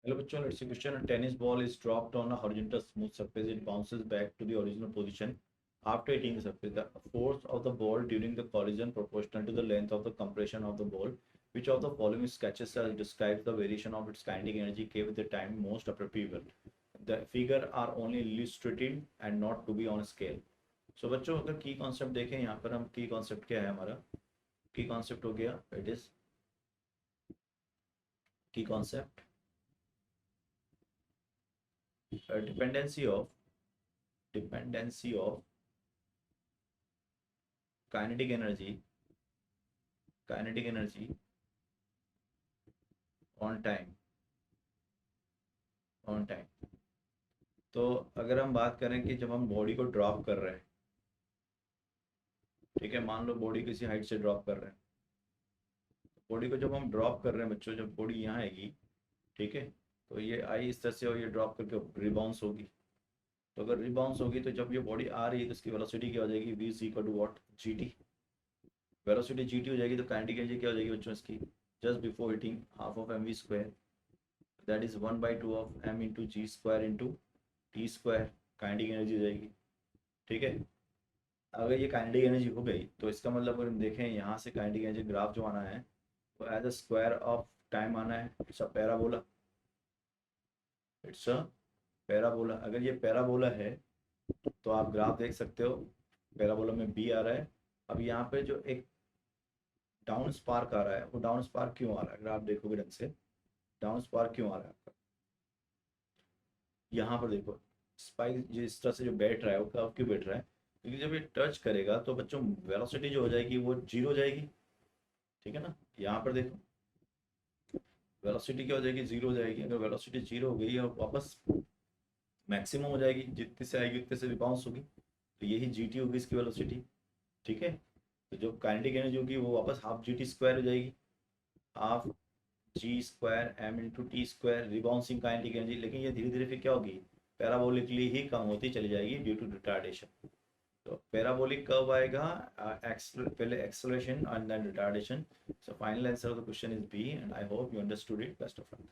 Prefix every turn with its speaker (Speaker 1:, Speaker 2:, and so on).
Speaker 1: Hello bachcho, let's see question. A tennis ball is dropped on a horizontal smooth surface. It bounces back to the original position after hitting the surface. The force of the ball during the collision proportional to the length of the compression of the ball. Which of the following sketches describes the variation of its kinetic energy K with the time most appropriate? The figure are only illustrative and not to be on scale. So बच्चों अगर की concept देखें यहाँ पर हम की concept क्या है हमारा की कॉन्सेप्ट हो गया इट इज की concept dependency of kinetic energy on time। तो अगर हम बात करें कि जब हम बॉडी को ड्रॉप कर रहे हैं, ठीक है, मान लो बॉडी किसी हाइट से ड्रॉप कर रहे हैं, बॉडी को जब हम ड्रॉप कर रहे हैं बच्चों, जब बॉडी यहाँ आएगी, ठीक है, तो ये आई इस तरह से और ये ड्रॉप करके रिबाउंस होगी। तो अगर रिबाउंस होगी तो जब ये बॉडी आ रही है तो इसकी वेलोसिटी क्या हो जाएगी, V is equal to what, G T. Velocity G T हो जाएगी तो काइनेटिक एनर्जी क्या हो जाएगी बच्चों इसकी, just before hitting half of M V square, that is 1/2 of M into G square into T square, kinetic energy हो जाएगी। ठीक है, अगर ये काइनेटिक एनर्जी हो गई तो इसका मतलब अगर हम देखें यहाँ से काइनेटिक एनर्जी ग्राफ जो आना है वो as a square of time आना है। It's a parabola, it's a parabola. अगर ये पैराबोला है तो आप ग्राफ देख सकते हो, पैराबोला में बी आ रहा है। अब यहाँ पे जो एक डाउन स्पार्क आ रहा है वो डाउन स्पार्क क्यों आ रहा है, अगर आप देखोगे ढंग से डाउन स्पार्क क्यों आ रहा है आपका, यहाँ पर देखो स्पाइक जिस तरह से जो बैठ रहा है वो कर्व क्यों बैठ रहा है, क्योंकि जब ये टच करेगा तो बच्चों वेलोसिटी जो हो जाएगी वो जीरो हो जाएगी। ठीक है ना, यहाँ पर देखो वेलोसिटी क्या हो जाएगी, जीरो हो जाएगी। अगर वेलोसिटी जीरो हो गई और वापस मैक्सिमम हो जाएगी, जितने से आएगी उतने से बाउंस होगी, तो यही जी टी होगी इसकी वेलोसिटी। ठीक है, तो जो काइनेटिक एनर्जी होगी वो वापस हाफ जी टी स्क्वायर हो जाएगी, half G square M into T square rebouncing kinetic energy. लेकिन ये धीरे धीरे फिर क्या होगी, पैराबोलिकली ही कम होती चली जाएगी ड्यू टू रिटार्डेशन। तो पैराबोलिक कब आएगा, पहले acceleration and then retardation. So final answer of the question is B and I hope you understood it. Best of luck.